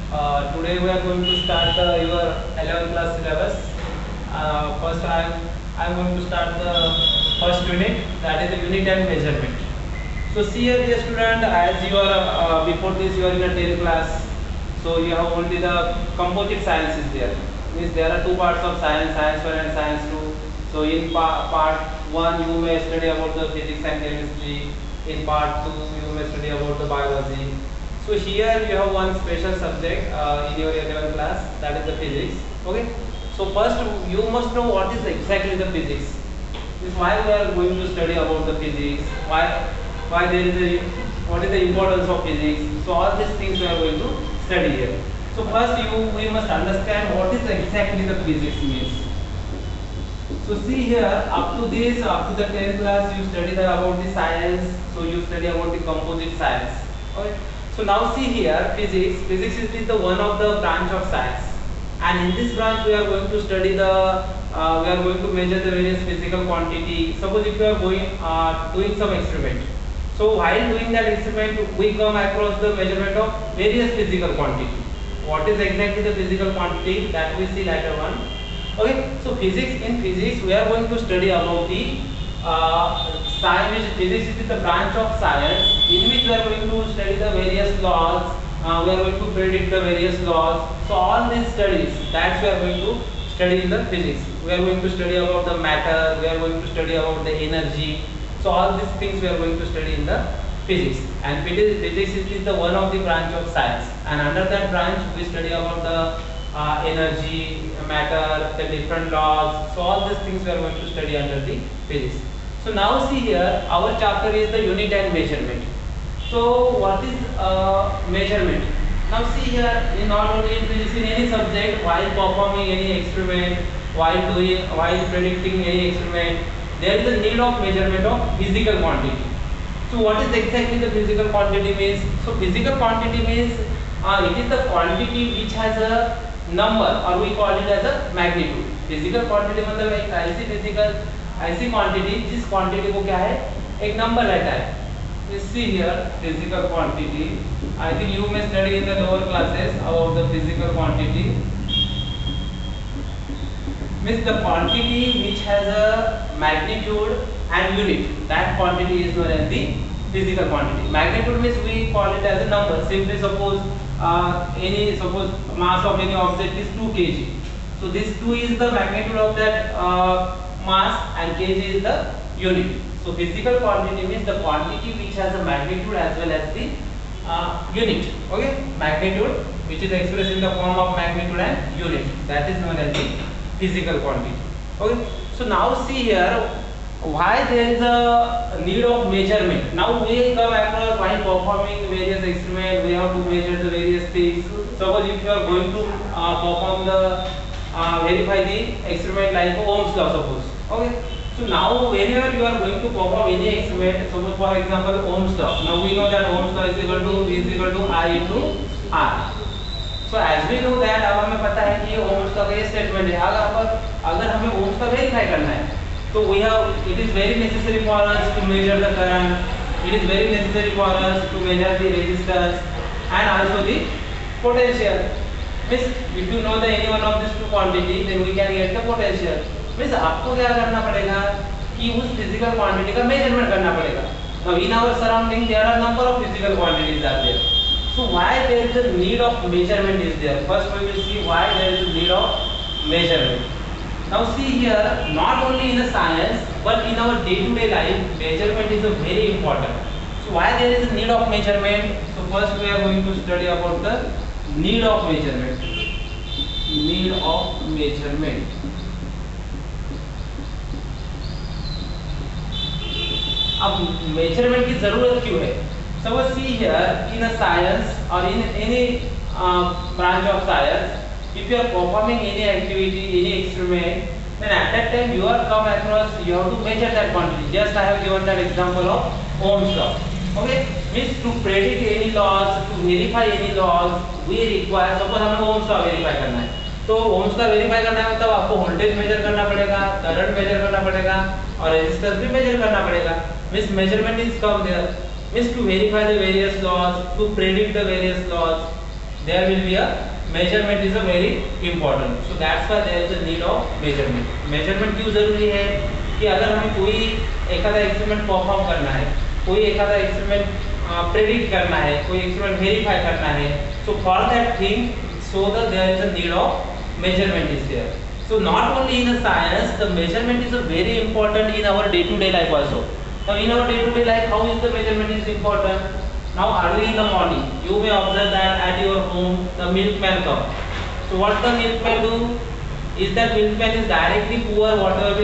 Today we are going to start your 11th class syllabus. First, I am going to start the first unit, that is the unit and measurement. So see here, dear student, as you are before this you are in a 10th class, so you have only the composite science is there. Means there are two parts of science, science 1 and science 2. So in part 1 you may study about the physics and chemistry. In part 2 you may study about the biology. So here you have one special subject in your 11th class, that is the physics. Okay. So first you must know what is exactly the physics. This why we are going to study about the physics. Why there is a what is the importance of physics. So all these things we are going to study here. So first we must understand what is exactly the physics means. So see here, up to the 10th class you study about the science. So you study about the composite science. Okay. So now see here, physics is the one of the branch of science, and in this branch we are going to study we are going to measure the various physical quantity. Suppose if you are doing some experiment, so while doing that experiment we come across the measurement of various physical quantity. What is exactly the physical quantity, that we see later on. Okay, so in physics we are going to study about the science. Physics is the branch of science in which we are going to study the various laws. We are going to predict the various laws. So all these studies that we are going to study in the physics. We are going to study about the matter. We are going to study about the energy. So all these things we are going to study in the physics. And physics is the one of the branch of science. And under that branch we study about the energy, matter, the different laws. So all these things we are going to study under the physics. So now see here, our chapter is the unit and measurement. So what is measurement? Now see here, not only in physics, in any subject, while performing any experiment, while predicting any experiment, there is a need of measurement of physical quantity. So what is exactly the physical quantity means? So physical quantity means it is the quantity which has a number, or we call it as a magnitude. Physical quantity मतलब एक ऐसी quantity जिस quantity को क्या है, एक number रहता है. You see here, physical quantity. I think you may study in the lower classes about the physical quantity. Means the quantity which has a magnitude and unit. That quantity is known as the physical quantity. Magnitude means we call it as a number. Simply suppose mass of any object is 2 kg. So this 2 is the magnitude of that mass, and kg is the unit. So physical quantity means the quantity which has a magnitude as well as the unit. Okay, magnitude which is expressed in the form of magnitude and unit, that is known as the physical quantity. Okay, so now see here why there is a need of measurement. Now we come across while performing various experiments, we have to measure the various things. Suppose if you are going to verify the experiment like Ohm's law, suppose. Okay, so now whenever you are going to perform any experiment, suppose for example Ohm's law. Now we know that Ohm's law is equal to I into R. So as we know that, अब हमें पता है कि ये Ohm's law का ये statement है. अगर हमें Ohm's law वेरीफाई करना है, so it is very necessary for us to measure the current. It is very necessary for us to measure the resistance and also the potential. Means if you know the any one of these two quantity, then we can get the potential. Means आपको क्या करना पड़ेगा कि उस physical quantity का measurement करना पड़ेगा. Now in our surrounding there are number of physical quantities are there. So why there is a need of measurement is there? First we will see why there is a need of measurement. Now see here, not only in a science but in our day-to-day life, measurement is a very important. So why there is a need of measurement? So first we are going to study about the need of measurement. Need of measurement. अब measurement की जरूरत क्यों है? Suppose see here, in a science or in any branch of science, if you are performing any activity, any experiment, then at that time you are come across, you have to measure that quantity. Just I have given that example of Ohm's law. Okay, means to predict any laws, to verify any laws, we require, suppose हमें Ohm's law verify करना है, तो Ohm's law verify करना है मतलब आपको voltage measure करना पड़ेगा, current measure करना पड़ेगा और resistance भी measure करना पड़ेगा. Means measurement is come there. Means to verify the various laws, to predict the various laws, there will be a measurement is a very important. So that's why there is a need of measurement. Measurement क्यों जरूरी है कि अगर हमें कोई एखादा experiment perform करना है, कोई एखादा एक्सपेरिमेंट प्रेडिक्ट करना है, कोई एक्सपेरिमेंट वेरीफाई करना है, so for that thing, so that there is a need of measurement is there. So not only in a science, the measurement is a very important in our day-to-day life also. Now in our day-to-day life, how is the measurement is important? Now early in the morning, you may observe that at your home the milkman comes. So what the milkman do? Is that milkman is directly pour whatever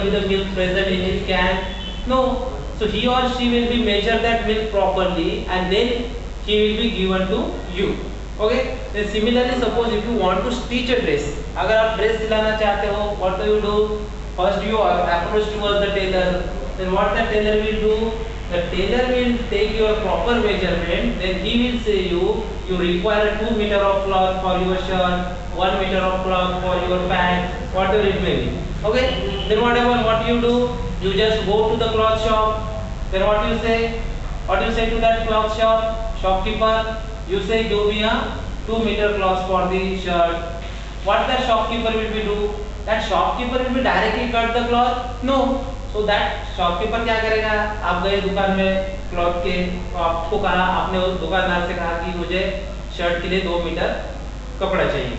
be the milk present in his can? No. So he or she will be measure that milk properly and then he will be given to you. Okay? Then similarly, suppose if you want to stitch a dress, अगर आप dress सिलाना चाहते हो, what do you do? First you approach towards the tailor. Then what the tailor will do? The tailor will take your proper measurement. Then he will say you require 2 meter of cloth for your shirt, 1 meter of cloth for your pant, whatever it may be. Okay? Then what you do? You just go to the cloth shop. Then what you say? What you say to that cloth shopkeeper? You say give me a 2 meter cloth for the shirt. What the shopkeeper will be do? That shopkeeper will be directly cut the cloth? No. So that shopkeeper क्या करेगा? आप गए दुकान में cloth के, तो आपको कहा, आपने उस दुकानदार से कहा कि मुझे शर्ट के लिए 2 मीटर कपड़ा चाहिए.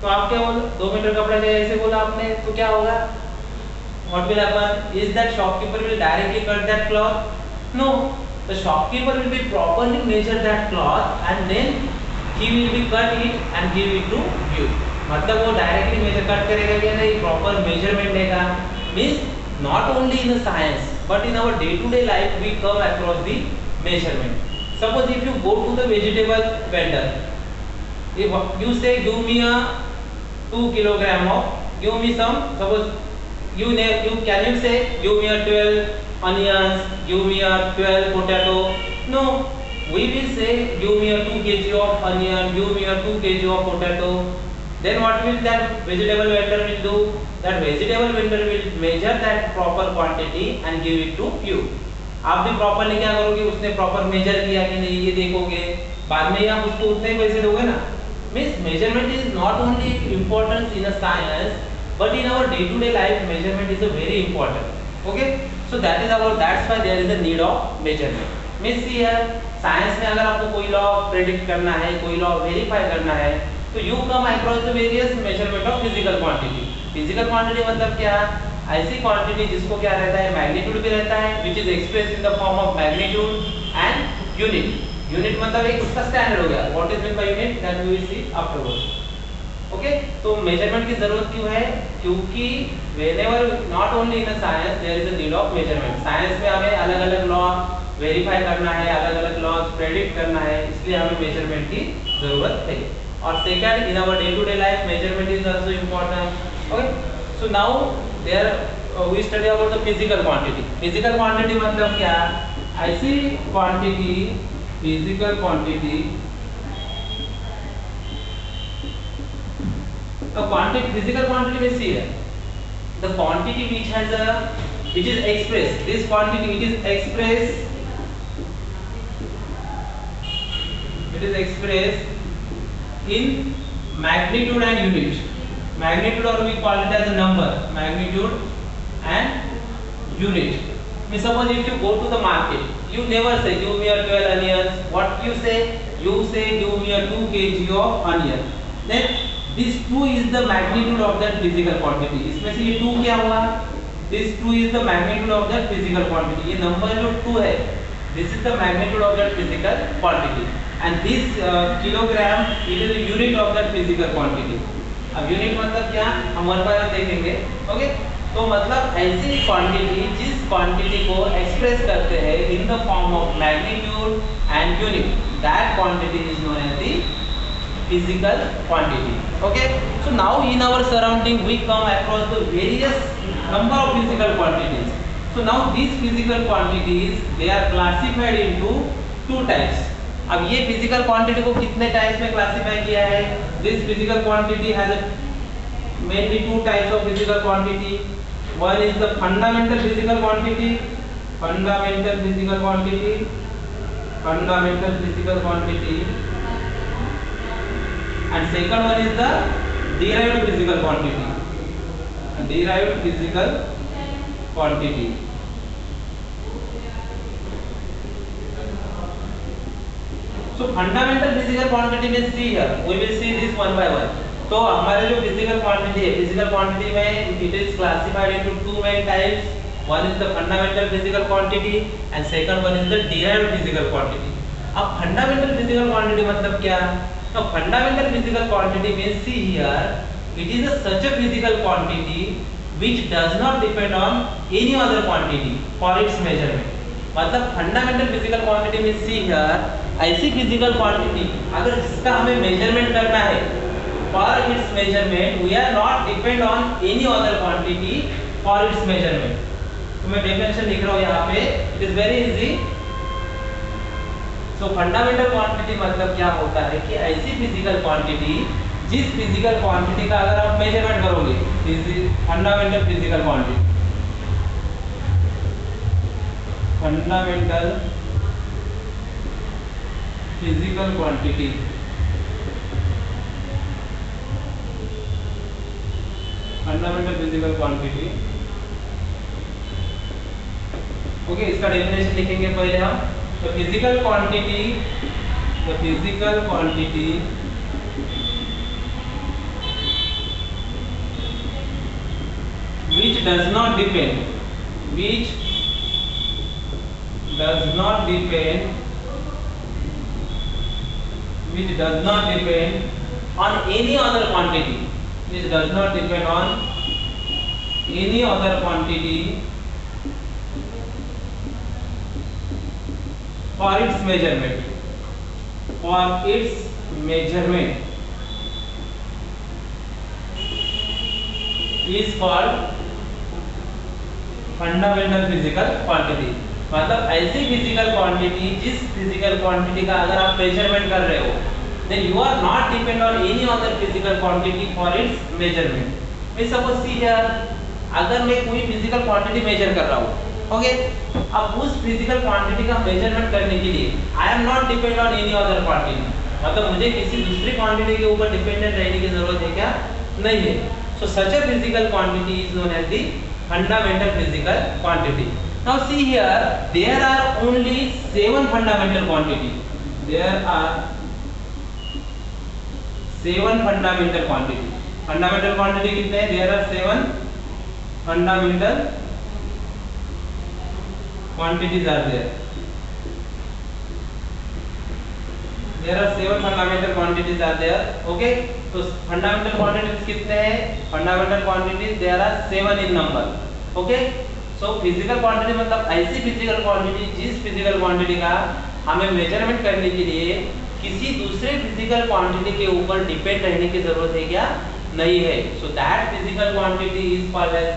तो आप क्या बोल 2 मीटर कपड़ा चाहिए ऐसे बोला आपने, तो क्या होगा? What will happen? Is that shopkeeper will directly cut that cloth? No. The shopkeeper will be properly measure that cloth and then he will be cut it and give it to you. मतलब वो directly measure cut करेगा क्या नहीं? Proper measurement देगा. Means not only in the science but in our day-to-day life we come across the measurement. Suppose if you go to the vegetable vendor, if you say give me a 2 kilogram of, give me some, suppose you can you say give me a 12 onions, give me a 12 potato? No, we will say give me a 2 kg of onion, give me a 2 kg of potato. Then what will that vegetable vendor will do? That vegetable vendor will measure that proper quantity and give it to you. आप भी properly क्या करोगे? उसने proper measure किया कि नहीं ये देखोगे, बाद में आप उसको उतने ही पैसे दोगे ना. Means measurement is not only important in a science but in our day-to-day life measurement is a very important. Okay? So that's why there is a need of measurement. Means here science में अगर आपको कोई law predict करना है, कोई law verify करना है, तो you come across the various measurement of physical quantity. Physical quantity मतलब क्या? ऐसी quantity जिसको क्या रहता है? Magnitude भी रहता है, which is expressed in the form of magnitude and unit. Unit मतलब एक उसका standard हो गया. What is meant by unit? That we will see afterwards. Okay, तो मेजरमेंट की जरूरत क्यों है? क्योंकि whenever not only in a science there is a need of measurement. Science में हमें अलग अलग लॉ वेरीफाई करना है, अलग अलग लॉ प्रेडिक्ट करना है, इसलिए हमें मेजरमेंट की जरूरत है. और second, in our day to day life measurement is also important. Okay, so now there we study about the physical quantity. Physical quantity मतलब क्या? ऐसी quantity, physical quantity, physical quantity we see here, the quantity which is expressed, this quantity it is expressed in magnitude and unit. Magnitude, or we call it as a number, magnitude and unit. Means suppose if you go to the market, you never say give me a 12 onions. What you say? You say give me a 2 kg of onion. Then this 2 is the magnitude of that physical quantity. इसमें से ये 2 क्या हुआ? This 2 is the magnitude of that physical quantity. ये number जो 2 है, this is the magnitude of that physical quantity. And this kilogram it is the unit of that physical quantity. अब unit मतलब क्या? हम वन बाय वन देखेंगे. Okay, तो मतलब ऐसी क्वांटिटी जिस क्वांटिटी को एक्सप्रेस करते हैं in the form of magnitude and unit, that quantity is known as the physical quantity. Okay, so now in our surrounding we come across the various number of physical quantities. So now these physical quantities they are classified into 2 types. अब ये physical quantity को कितने types में classify किया है? This physical quantity has mainly 2 types of physical quantity. One is the fundamental physical quantity, fundamental physical quantity, fundamental physical quantity. and second one is the derived physical quantity. Derived physical quantity. So fundamental physical quantity में see here, we will see this one by one. तो हमारे जो physical quantity है, physical quantity में it is classified into two main types. One is the fundamental physical quantity and second one is the derived physical quantity. अब fundamental physical quantity मतलब क्या? तो fundamental physical quantity means see here, it is such a physical quantity which does not depend on any other quantity for its measurement. मतलब fundamental physical quantity means see here, ऐसी physical quantity अगर जिसका हमें measurement करना है, for its measurement we are not depend on any other quantity for its measurement. तो मैं definition लिख रहा हूँ यहाँ पे, it is very easy. So fundamental quantity मतलब क्या होता है कि ऐसी physical quantity जिस physical quantity का अगर आप measurement करोगे, fundamental physical quantity. Fundamental physical quantity. Fundamental physical quantity. Okay, इसका डेफिनेशन लिखेंगे पहले हम. तो physical quantity, the physical quantity which does not depend on any other quantity, which does not depend on any other quantity for its measurement, is called fundamental physical quantity. मतलब ऐसी physical quantity जिस physical quantity का अगर आप measurement कर रहे हो, then you are not depend on any other physical quantity for its measurement. मैं suppose see here, अगर मैं कोई physical quantity measure कर रहा हूँ, ओके, अब उस physical quantity का measurement करने के लिए I am not depend on any other quantity. मतलब मुझे किसी दूसरी quantity के ऊपर dependent रहने की जरूरत है क्या? नहीं है. So such a physical quantity is known as the fundamental physical quantity. Now see here, there are only 7 fundamental quantity. There are 7 fundamental quantity. Fundamental quantity कितने हैं? There are 7 fundamental quantities are there. There are 7 fundamental quantities are there. Okay. तो fundamental quantities कितने हैं? Fundamental quantities there are 7 in number. Okay. So physical quantity मतलब ऐसी physical quantity जिस physical quantity का हमें measurement करने के लिए किसी दूसरे physical quantity के ऊपर depend रहने की जरूरत है क्या? नहीं है. So that physical quantity is called as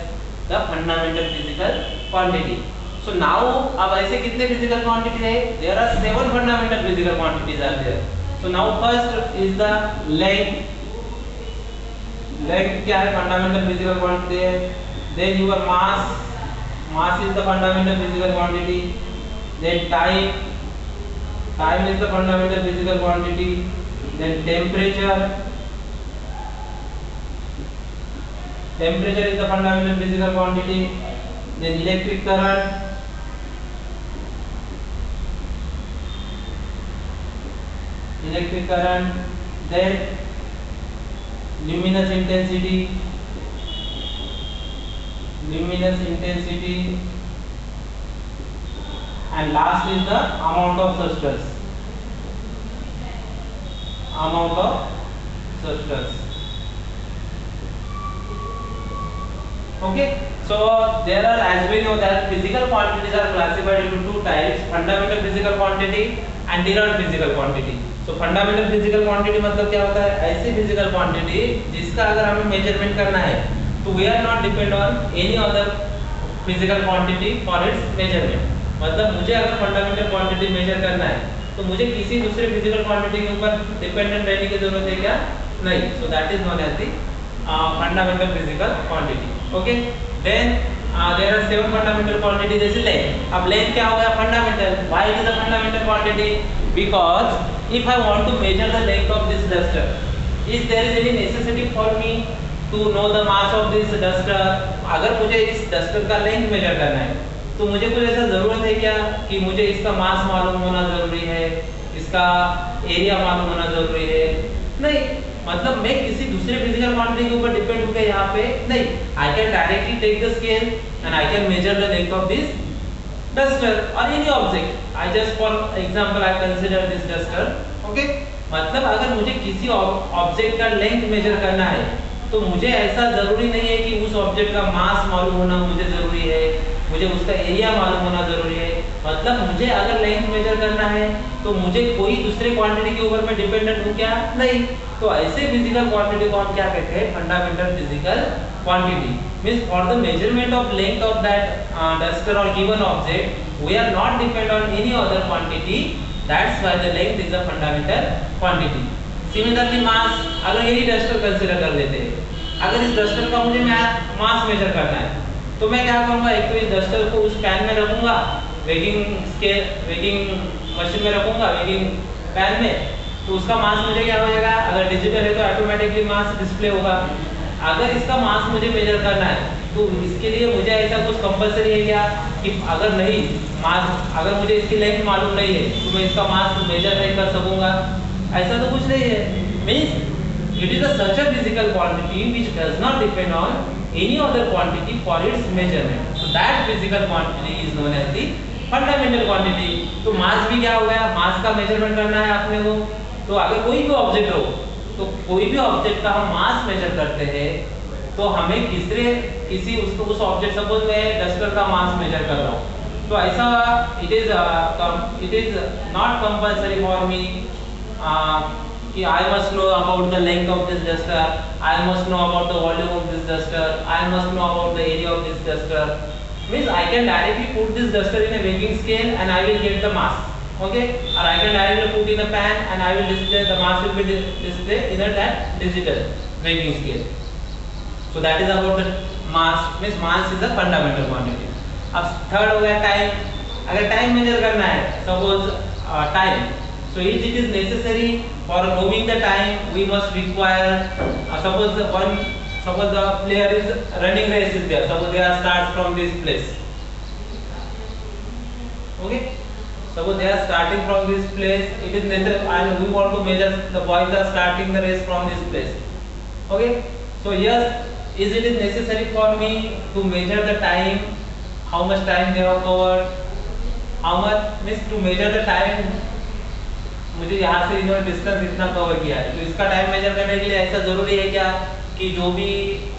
the fundamental physical quantity. So now अब ऐसे कितने physical quantity है? There are 7 fundamental physical quantities are there. So now first is the length. Length क्या है? Fundamental physical quantity है. Then your mass. Mass is the fundamental physical quantity. Then time. Time is the fundamental physical quantity. Then temperature. Temperature is the fundamental physical quantity. Then electric current. Electric current. Then luminous intensity. Luminous intensity. And last is the amount of substance. Amount of substance. Okay. So there are, as we know that physical quantities are classified into two types: fundamental physical quantity and derived physical quantity. So fundamental physical quantity मतलब क्या होता है? ऐसी physical quantity जिसका अगर हमें measurement करना है, तो we are not depend on any other physical quantity for its measurement. मतलब मुझे अगर fundamental quantity measure करना है, तो मुझे किसी दूसरे physical quantity के ऊपर dependent रहने की जरूरत है क्या? नहीं. So that is known as the fundamental physical quantity. Okay. Then there are 7 fundamental quantity. जैसे length. अब length क्या होगा? Fundamental. Why it is a fundamental quantity? Because if I want to measure the length of this duster, Is there is any necessity for me to know the mass of this duster? अगर मुझे इस duster का length major करना है तो मुझे कुछ ऐसा जरूरत है क्या कि मुझे इसका मास मालूम होना जरूरी है, इसका एरिया मालूम होना जरूरी है? नहीं, मतलब मैं किसी दूसरे फिजिकल क्वांटिटी के ऊपर डिपेंड होकर यहाँ पे नहीं, I can directly take the scale and I can measure the length of this duster or any object. I just for example I consider this duster. Okay, मतलब अगर मुझे किसी ऑब्जेक्ट का लेंथ मेजर करना है तो मुझे ऐसा जरूरी नहीं है कि उस ऑब्जेक्ट का मास मालूम होना मुझे जरूरी है, मुझे उसका एरिया मालूम होना जरूरी है। मतलब मुझे अगर लेंथ मेजर करना है तो मुझे कोई दूसरे क्वांटिटी के ऊपर मैं डिपेंडेंट हूँ क्या? नहीं। तो ऐसे फिजिकल क्वांटिटी को हम क्या कहते हैं? Fundamental physical quantity. Means for the measurement of length of that duster or given object, we are not depend on any other quantity. That's why the length is a fundamental quantity. Similarly, mass, अगर यही duster consider कर लेते हैं, अगर इस duster का मुझे मास major करना है तो मैं क्या करूँगा? एक तो इस डस्टर को उस पैन में रखूँगा, वेगिंग मशीन में रखूँगा, वेगिंग पैन में, तो उसका मास मुझे क्या हो जाएगा? अगर डिजिटल है तो ऑटोमेटिकली मास डिस्प्ले होगा। अगर इसका मास मुझे मेजर करना है तो इसके लिए मुझे ऐसा कुछ कंपलसरी है क्या कि अगर नहीं मास, अगर मुझे इसकी लेंथ मालूम नहीं है तो मैं इसका मास मेजर नहीं कर सकूंगा? ऐसा तो कुछ नहीं है। Means it is such a physical quantity which does not depend on any other quantity for its measurement, so that physical quantity is known as the fundamental quantity. तो मास भी क्या हो गया? मास का मेजरमेंट करना है आपने को, तो अगर कोई भी ऑब्जेक्ट हो तो कोई भी ऑब्जेक्ट का हम मास मेजर करते हैं तो हमें किसी उसको उस ऑब्जेक्ट, सपोज मैं डस्टर का मास मेजर कर रहा हूँ तो ऐसा it is not compulsory for me कि I must know about the length of this duster, I must know about the volume of this duster, I must know about the area of this duster. Means I can directly put this duster in a weighing scale and I will get the mass. Okay, or I can directly put in a pan and I will display, the mass will be displayed in that digital weighing scale. So that is about the mass. Means mass is the fundamental quantity. अब third हो गया time. अगर time major करना है, suppose time, so if it is necessary for knowing the time we must require suppose the player is running race is there, suppose they are start from this place. Okay, suppose they are starting from this place, it is necessary and we want to measure the boys are starting the race from this place. Okay, so yes, is it is necessary for me to measure the time, how much time they have covered, how much means to measure the time, मुझे यहाँ से इन्होंने distance इतना cover किया है तो इसका time major करने के लिए ऐसा जरूरी है क्या कि जो भी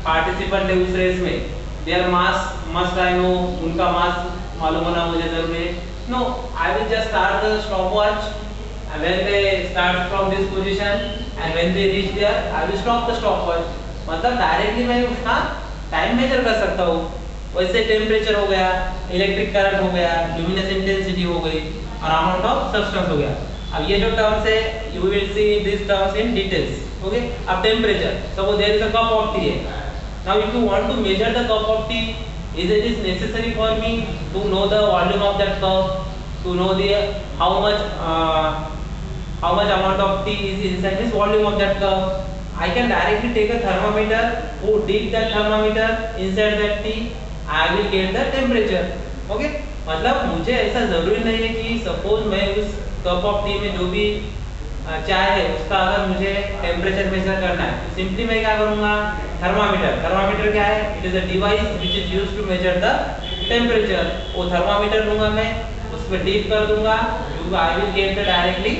पार्टिसिपेंट है उस रेस में their mass must I know, उनका मास मालूम होना मुझे जरूरी है? No, I will just start the stopwatch and when they start from this position and when they reach there, I will stop the stopwatch. मतलब डायरेक्टली मैं उसका टाइम मेजर कर सकता हूँ। वैसे टेम्परेचर हो गया, इलेक्ट्रिक करंट हो गया, ल्यूमिनस इंटेंसिटी हो गई और अमाउंट ऑफ सब्सटेंस हो गया। अब ये जो टर्म्स है you will see these terms in details. Okay, अब temperature, suppose there is a cup of tea है. Now if you want to measure the cup of tea, is it is necessary for me to know the volume of that cup, to know the how much amount of tea is inside this volume of that cup? I can directly take a thermometer, put dip that thermometer inside that tea, I will get the temperature. Okay, मतलब मुझे ऐसा जरूरी नहीं है कि suppose मैं उस cup of T में जो भी चाय है उसका अगर मुझे टेम्परेचर मेजर करना है तो सिंपली मैं क्या करूँगा? थर्मामीटर क्या है? It is a device which is used to measure the temperature. वो थर्मामीटर लूंगा मैं, उस पर डीप कर दूंगा, I will get the directly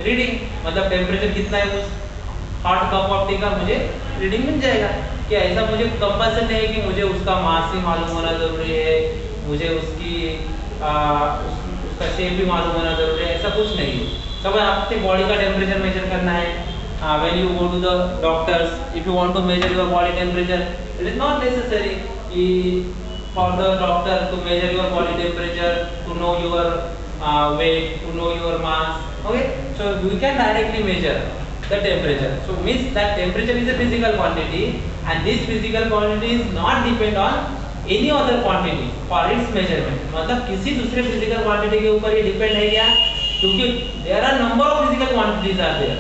reading, मतलब टेम्परेचर कितना है उस हॉट कप ऑफ टी का मुझे रीडिंग मिल जाएगा। क्या ऐसा मुझे कंपल्सन नहीं है कि मुझे उसका मास ही मालूम होना जरूरी है, मुझे उसका शेप भी मालूम होना जरूरी है? ऐसा कुछ नहीं है। सब आपके बॉडी का टेम्परेचर मेजर करना है, when you go to the doctors, if you want to measure your body temperature, it is not necessary for the doctor to measure your body temperature, to know your weight, to know your mass. Okay, so we can directly measure the temperature. So means that temperature is a physical quantity and this physical quantity is not depend on any other quantity for its measurement. मतलब किसी दूसरे physical quantity के ऊपर ये depend है क्या? क्योंकि there are number of physical quantities are there.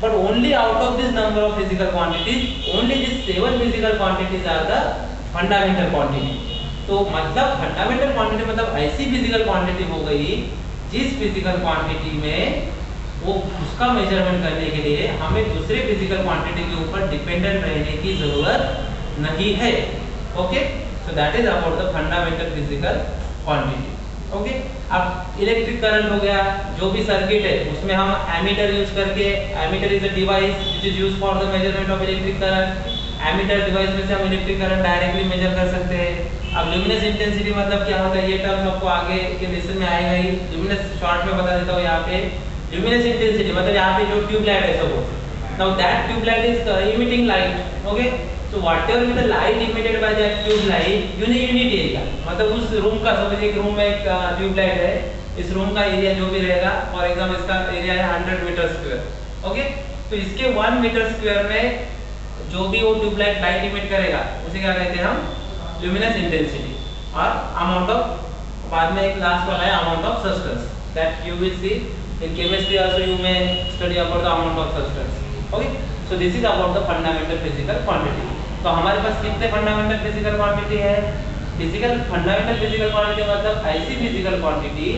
but only out of this number of physical quantities only these 7 physical quantities are the fundamental quantity. तो मतलब फंडामेंटल क्वांटिटी मतलब ऐसी फिजिकल क्वांटिटी हो गई जिस फिजिकल क्वांटिटी में वो उसका मेजरमेंट करने के लिए हमें दूसरे फिजिकल क्वांटिटी के ऊपर डिपेंडेंट रहने की जरूरत नहीं है. Okay, so that is about the fundamental physical quantity. Okay, अब इलेक्ट्रिक करंट हो गया, जो भी सर्किट है उसमें हम एमीटर यूज करके, ammeter is a device which is used for the measurement of electric current. Ammeter device में से हम इलेक्ट्रिक करंट डायरेक्टली मेजर कर सकते हैं. अब ल्यूमिनस इंटेंसिटी मतलब क्या होता है, ये टर्म आपको आगे के लेसन में आएगा ही. ल्यूमिनस शॉर्ट में बता देता हूँ. यहाँ पे ल्यूमिनस इंटेंसिटी मतलब यहाँ पे जो ट्यूबलाइट है suppose, now that tubelight is emitting light. Okay, so whatever with the light emitted by that tube light unit area, मतलब उस रूम का समझिए एक रूम में एक ट्यूब लाइट है, इस रूम का एरिया जो भी रहेगा, फॉर एग्जांपल इसका एरिया है 100 मीटर स्क्वायर. ओके, तो इसके 1 मीटर स्क्वायर में जो भी वो ट्यूब लाइट इमिट करेगा उसे क्या कहते हैं हम, ल्यूमिनस इंटेंसिटी. और अमाउंट ऑफ, बाद में एक लास्ट वाला है amount of substance, that you will see in chemistry also you may study about the amount of substance. Okay, so this is about the fundamental physical quantity. तो हमारे पास कितने fundamental physical quantity है? Fundamental physical quantity मतलब ऐसी physical quantity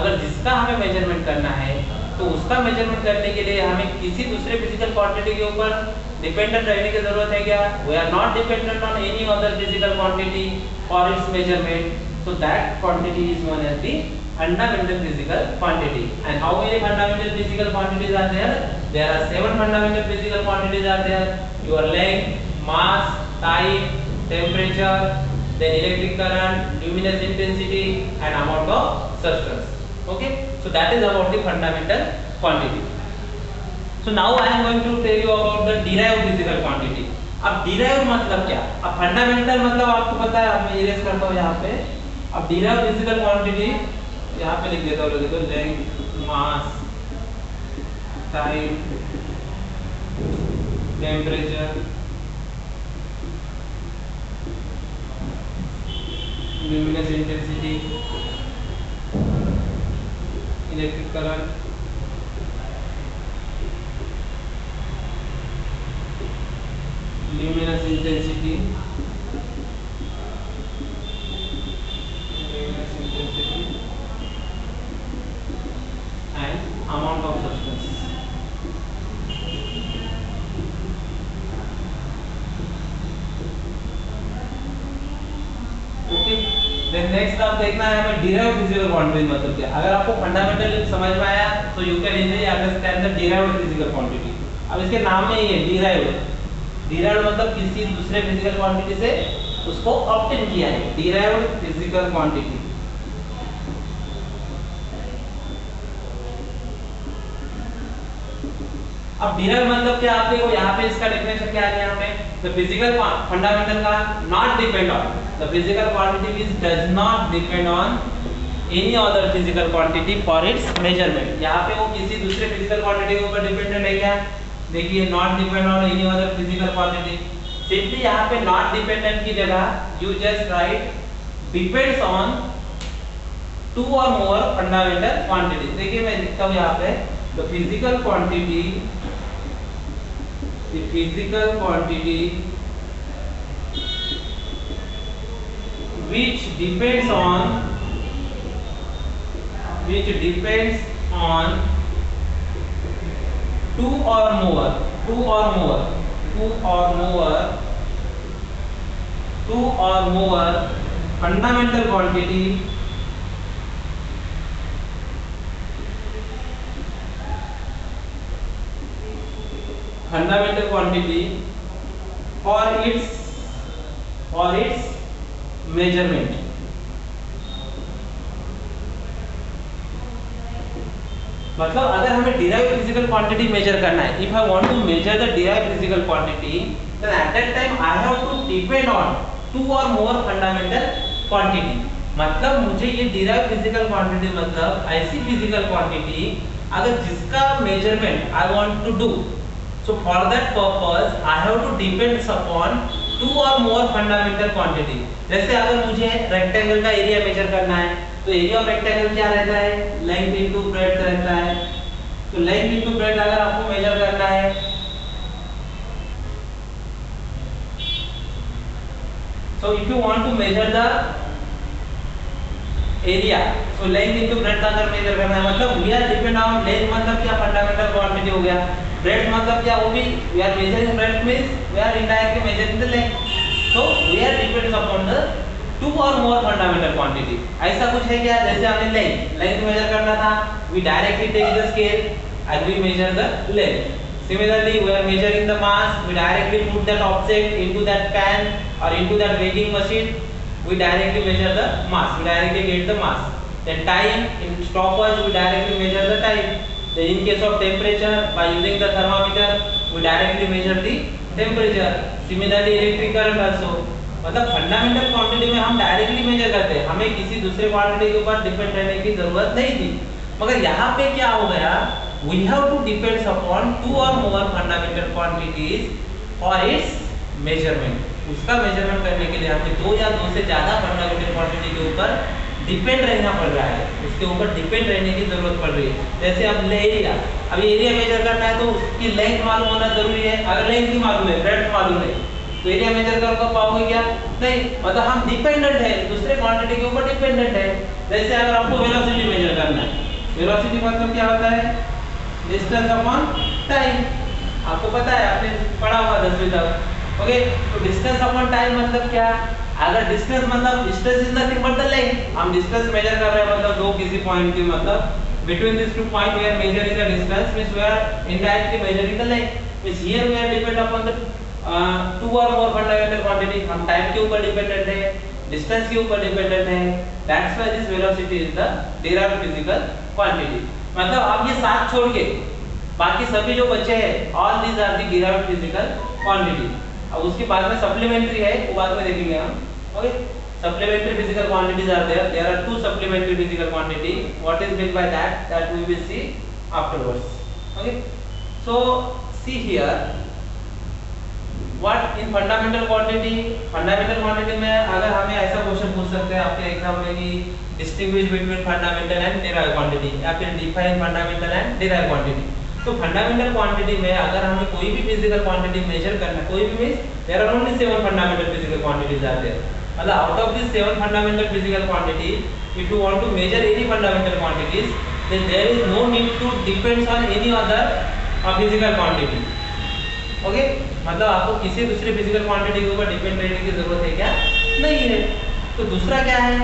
अगर जिसका हमें measurement करना है तो उसका मेजरमेंट करने के लिए हमें किसी दूसरे फिजिकल क्वांटिटी के ऊपर डिपेंडेंट रहने की जरूरत है क्या? We are not dependent on any other physical quantity for its measurement. So that quantity is known as the fundamental physical quantity. And how many fundamental physical quantities are there? There are 7 fundamental physical quantities are there. Your length, mass, time, temperature, then electric current, luminous intensity and amount of substance. Okay, so that is about the fundamental quantity. So now I am going to tell you about the derived physical quantity. अब derived मतलब क्या? अब fundamental मतलब आपको पता है, अब मैं इरेज करता हूँ यहाँ पे. अब derived physical quantity यहाँ पे लिख देता हूँ, देखो length, mass, time, temperature, luminous intensity, electric current, luminous intensity, and amount of substance. Okay, then next आप देखना है हमें डिराइव्ड फिजिकल क्वांटिटी मतलब क्या. अगर आपको फंडामेंटल समझ में आया तो you can easily understand the derived physical quantity. अब इसके नाम में ही है डिराइव्ड. डिराइव्ड मतलब किसी दूसरे फिजिकल क्वांटिटी से उसको ऑब्टेन किया है, डिराइव्ड फिजिकल क्वांटिटी. अब डिराइव मतलब क्या, आप देखो यहाँ पे इसका डेफिनेशन क्या है. यहाँ पे द फिजिकल फंडामेंटल का not depend on the physical quantity which does not depend on any other physical quantity for its measurement. यहाँ पे वो किसी दूसरे फिजिकल क्वांटिटी के ऊपर डिपेंडेंट है क्या? देखिए not depend on any other physical quantity. Simply यहाँ पे नॉट डिपेंडेंट की जगह you just right depends on 2 और मोर फंडामेंटल क्वांटिटी. देखिए मैं लिखता हूँ यहाँ पे the physical quantity which depends on 2 or more fundamental quantity for its measurement. मतलब अगर हमें डिराइव्ड फिजिकल क्वांटिटी मेजर करना है, if I want to measure the derived physical quantity then at that time I have to depend on 2 और more fundamental quantity. मतलब मुझे ये derived physical quantity मतलब ऐसी फिजिकल क्वांटिटी अगर जिसका measurement I want to do, so for that purpose I have to depend upon 2 or more fundamental quantity. जैसे अगर मुझे रेक्टेंगल का एरिया मेजर करना है तो एरिया ऑफ रेक्टेंगल क्या रहता है? लेंथ इनटू ब्रेड्थ रहता है. तो लेंथ इनटू ब्रेड्थ अगर आपको मेजर करना है, so if you want to measure the area, so length into breadth अगर मेजर करना है, मतलब we are depend on length मतलब क्या फंडामेंटल क्वांटिटी हो गया, breadth मतलब क्या, वो भी we are measuring breadth means we are indirectly measuring the length, so we are depends upon the two or more fundamental quantity. ऐसा कुछ है क्या, जैसे हमें length मेजर करना था, we directly take the scale and we measure the length. Similarly, we are measuring the mass, we directly put that object into that pan or into that weighing machine, we directly measure the mass, we directly get the mass. Then time, in stopwatch we directly measure the time. Then in case of temperature, by using the thermometer, we directly measure the temperature. Similarly, electric current also. मतलब fundamental quantity में हम directly measure करते हैं, हमें किसी दूसरे quantity के ऊपर डिपेंड रहने की जरूरत नहीं थी। मगर यहाँ पे क्या हो गया, we have to depend upon two or more fundamental quantities for its measurement. उसका मेजरमेंट करने के लिए हमें दो या दो से ज्यादा फंडामेंटल क्वांटिटी के ऊपर डिपेंड रहना पड़ रहा है, उसके ऊपर डिपेंड रहने की जरूरत पड़ रही है। जैसे अब एरिया, अभी एरिया मेजर करना है तो उसकी लेंथ मालूम होना जरूरी है, अगर लेंथ ही मालूम है, ब्रेड्थ मालूम है, तो एरिया मेजर कर पाओगे क्या, नहीं। मतलब हम डिपेंडेंट है, दूसरे क्वांटिटी के ऊपर डिपेंडेंट है। जैसे अगर आपको वेलोसिटी मेजर करना है, वेलोसिटी मतलब क्या होता है, डिस्टेंस अपॉन टाइम, आपको पता है, आपने पढ़ा हुआ 10वीं तक, ओके। तो डिस्टेंस अपॉन टाइम मतलब क्या, अगर डिस्टेंस मतलब distance is nothing but the length, हम डिस्टेंस मेजर कर रहे हैं, मतलब दो किसी पॉइंट के, मतलब between these two point we are measuring the distance, means we are indirectly measuring the length, means here we are depend upon the two or more fundamental quantity, हम time के ऊपर डिपेंडेंट है, distance के ऊपर dependent है, that's why this velocity is the derived physical quantity। मतलब आप ये सात छोड़ के बाकी सभी जो बचे हैं, all these are the derived physical quantity। अब उसके बाद में सप्लीमेंट्री है, वो बाद में देखेंगे हम, okay. Supplementary physical quantities are there. There are two supplementary physical quantity. What is meant by that? That we will see afterwards. Okay. So see here. What in fundamental quantity? Fundamental quantity में अगर हमें ऐसा question पूछ सकते हैं आपके exam में कि distinguish between fundamental and derived quantity, या फिर define fundamental and derived quantity। तो fundamental quantity में अगर हमें कोई भी physical quantity measure करना, कोई भी means there are only 7 fundamental physical quantities are there। मतलब out of these 7 fundamental physical quantities, if you want to measure any fundamental quantities, then there is no need to depends on any other physical quantity। Okay, मतलब आपको किसी दूसरे physical quantity के ऊपर depend रहने की जरूरत है क्या, नहीं है। तो दूसरा क्या है,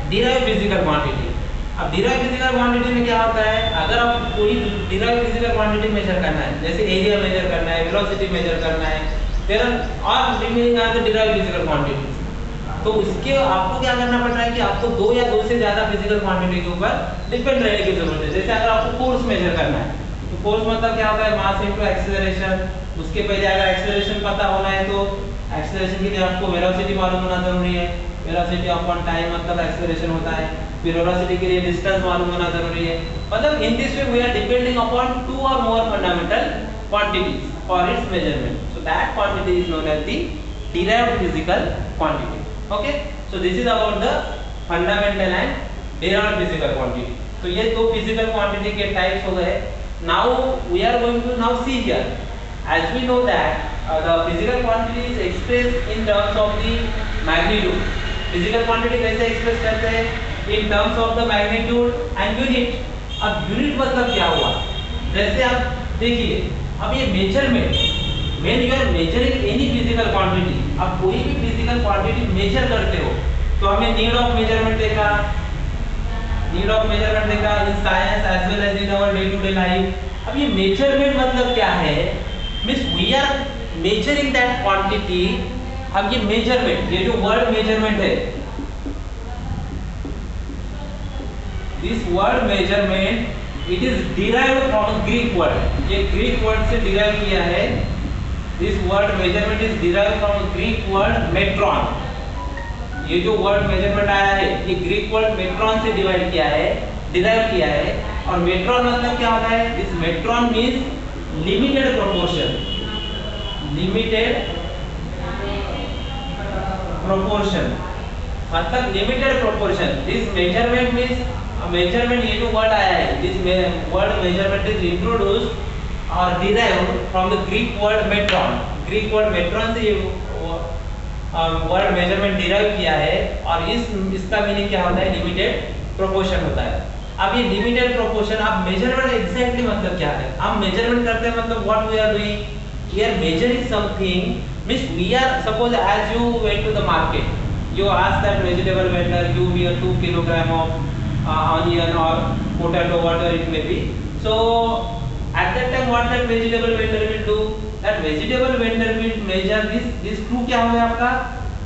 डिराइव फिजिकल क्वांटिटी। अब डिराइव फिजिकल क्वांटिटी में क्या होता है, अगर आप कोई डिराइव फिजिकल क्वांटिटी मेजर करना है, जैसे एरिया मेजर करना है, वेलोसिटी मेजर करना है, there are remaining are the derive physical quantity, तो उसके आपको क्या करना पड़ रहा है कि आपको दो या दो से ज्यादा फिजिकल क्वांटिटी के ऊपर डिपेंड रहने की जरूरत है। जैसे अगर आपको फोर्स मेजर करना है, तो फोर्स मतलब क्या होता है, मास इनटू एक्सेलरेशन। उसके पहले अगर एक्सेलरेशन पता होना है तो एक्सेलरेशन के लिए आपको वेलोसिटी मालूम होना जरूरी है, वेलोसिटी अपॉन टाइम मतलब एक्सेलरेशन होता है। फिर वेलोसिटी के लिए डिस्टेंस मालूम होना जरूरी है। मतलब in this way we are depending upon two or more fundamental quantities for its measurement, so that quantity is known as the derived physical quantity. Okay, so this is about the fundamental and derived physical quantity। तो ये दो physical quantity के types हो गए। Now we are going to now see here, as we know that the physical quantity is expressed in terms of the magnitude। Physical quantity कैसे express करते हैं, in terms of the magnitude and unit। अब unit मतलब क्या हुआ, जैसे आप देखिए, अब ये measurement, when you are measuring any physical quantity, आप कोई भी physical quantity measure करते हो, तो हमें need of measurement देखा, need of measurement देखा in science as well as in our day to day life। अब ये measurement मतलब क्या है, means we are measuring that quantity। अब ये measurement, ये जो word measurement है, this word measurement it is derived from a Greek word, ये Greek word से derive किया है। This word measurement is derived from Greek word metron। ये जो word measurement आया है, ये Greek word metron से डिवाइड किया है, derive किया है। और metron मतलब क्या होता है, this metron means limited proportion, limited proportion मतलब limited proportion। This measurement means measurement ये जो वर्ड आया है, this word measurement is introduced और derived from the Greek word metron. Greek word metron से ये वर्ड मेजरमेंट डिराइव किया है और इसका मीनिंग क्या होता है? लिमिटेड प्रोपोर्शन होता है। अब ये लिमिटेड प्रोपोर्शन, आप मेजरमेंट एग्जैक्टली मतलब क्या है? आप मेजरमेंट करते हैं मतलब what we are doing, we are measuring something, means we are, suppose as you went to the market, you ask that vegetable vendor, give me a 2 kilogram of onion or potato, whatever it may be. So at that time what that vegetable vendor will do, that vegetable vendor will measure this 2 क्या हो गया आपका?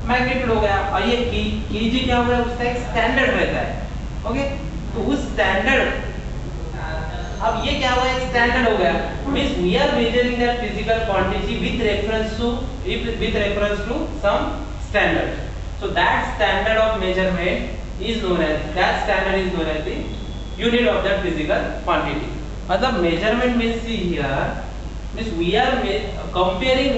Magnitude हो गया। और ये kg क्या हो गया? उसका एक स्टैंडर्ड रहता है, ओके? तो उस स्टैंडर्ड, अब ये क्या हुआ? एक स्टैंडर्ड हो गया, means we are measuring that physical quantity with reference to some standard. So that standard of measurement is known as the unit of that physical quantity. मतलब measurement means, see here, means we are comparing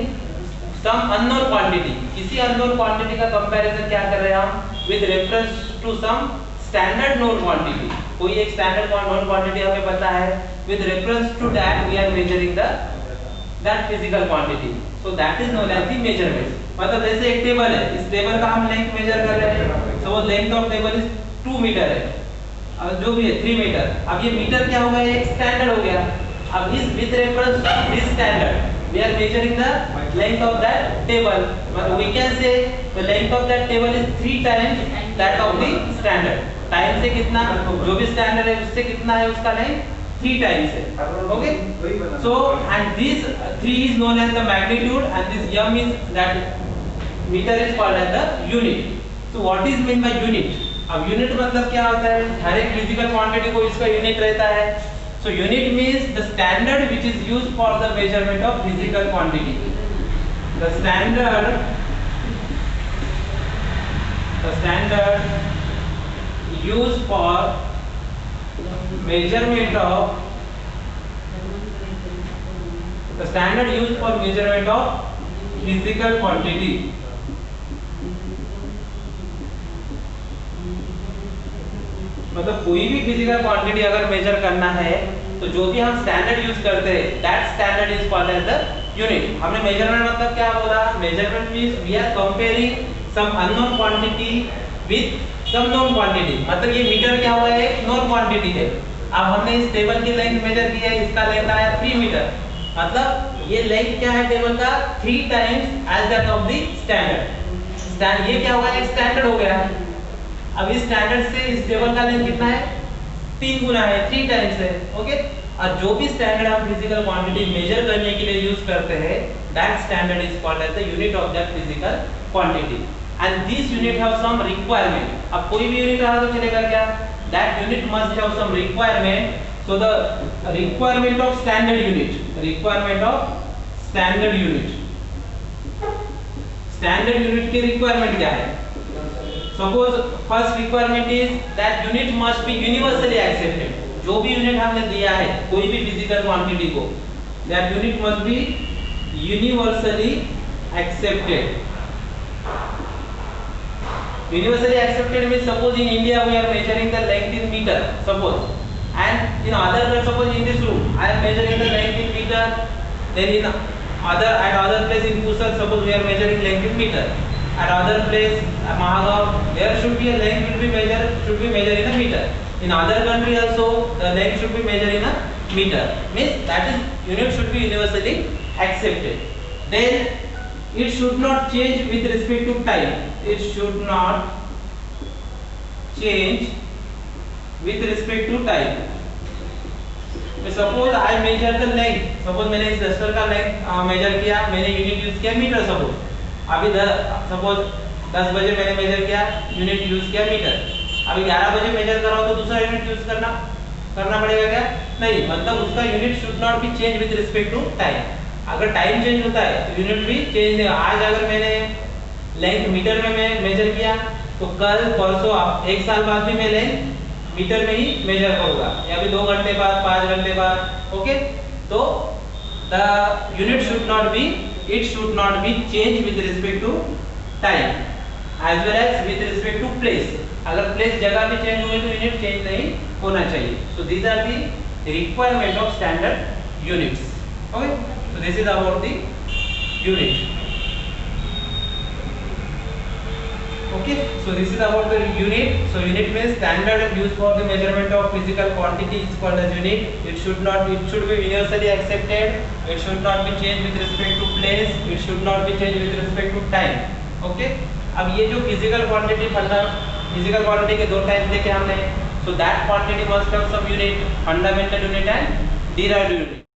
some unknown quantity. किसी unknown quantity का comparison क्या कर रहे हैं हम? With reference to some standard known quantity. कोई एक standard known quantity हमें पता है, with reference to that we are measuring that physical quantity. So that is known as the measurement. मतलब जैसे एक टेबल है, इस टेबल का हम लेंथ मेजर कर रहे हैं, तो वो length of table is 2 metre है, अब जो भी है 3 मीटर। अब ये मीटर क्या हो गया? एक स्टैंडर्ड हो गया। अब इस with reference this standard we are measuring the length of that table, मतलब we can say the length of that table is 3 times that of the standard. Time से कितना, जो भी स्टैंडर्ड है उससे कितना है उसका लेंथ? 3 times है, okay? So and this 3 is known as the magnitude and this m is that meter is called as the unit. So what is meant by unit? अब unit मतलब क्या होता है? हर एक physical quantity को इसका unit रहता है। So unit means the standard which is used for the measurement of physical quantity. The standard used for measurement of physical quantity. मतलब कोई भी फिजिकल क्वांटिटी अगर मेजर करना है तो जो भी हम स्टैंडर्ड यूज करते हैं, that standard is called as the unit. हमने मेजरमेंट मतलब क्या बोला? Measurement means we are comparing some unknown quantity with some known quantity. मतलब ये मीटर क्या हुआ है? एक नोन क्वांटिटी है। अब हमने इस टेबल की लेंथ मेजर की है, इसका लेंथ आया 3 मीटर, मतलब ये लेंथ क्या है टेबल का? 3 times as that of the standard. ये क्या हुआ? एक स्टैंडर्ड हो गया। अब इस स्टैंडर्ड से इस टेबल का लेंथ कितना है? 3 गुना है, 3 टाइम्स है, ओके? और जो भी स्टैंडर्ड हम फिजिकल क्वांटिटी मेजर करने के लिए यूज करते हैं, that standard is called as the unit of that physical quantity and this unit have some requirement. अब कोई भी यूनिट रहा तो चलेगा क्या? That unit must have some requirement. So the requirement of standard unit, standard unit की requirement क्या है? Suppose first requirement is that unit must be universally accepted. जो भी यूनिट हमने दिया है कोई भी फिजिकल क्वांटिटी को, that unit must be universally accepted. Universally accepted means suppose in India we are measuring the length in meter, suppose, and in other, suppose in this room I am measuring the length in meter, then in other place in PUSAD suppose we are measuring length in meter. At other place, Mahagaon, there should be a length should be measured in a meter. In other country also, the length should be measured in a meter. Means that is unit should be universally accepted. Then it should not change with respect to time. It should not change with respect to time. Suppose I measure the length. Suppose मैंने इस duster का length major किया, मैंने unit use किया metre. Suppose अभी suppose 10 बजे मैंने major किया, यूनिट यूज किया मीटर। अभी 11 बजे मेजर कर रहा हूं तो दूसरा यूनिट यूज करना पड़ेगा क्या? नहीं, मतलब उसका unit should not be change with respect to time. अगर टाइम चेंज होता है तो यूनिट भी चेंज नहीं। आज अगर मैंने लेंथ मीटर में मैं मेजर किया तो कल परसों 1 साल बाद भी मैं लेंथ मीटर में ही मेजर करूंगा, या फिर 2 घंटे बाद, 5 घंटे बाद, ओके? तो the unit should not B, it should not be changed with respect to time as well as with respect to place. अगर प्लेस जगह भी चेंज हुए तो यूनिट चेंज नहीं होना चाहिए. So these are the requirement of standard units. Okay, so this is about the unit. Okay, so this is about the unit. So unit means standard used for the measurement of physical quantity is called as unit. It should be universally accepted. It should not be changed with respect to place. It should not be changed with respect to time. Okay, अब ये जो physical quantity के दो type देखे हमने. So that quantity must have some unit, fundamental unit and derived unit.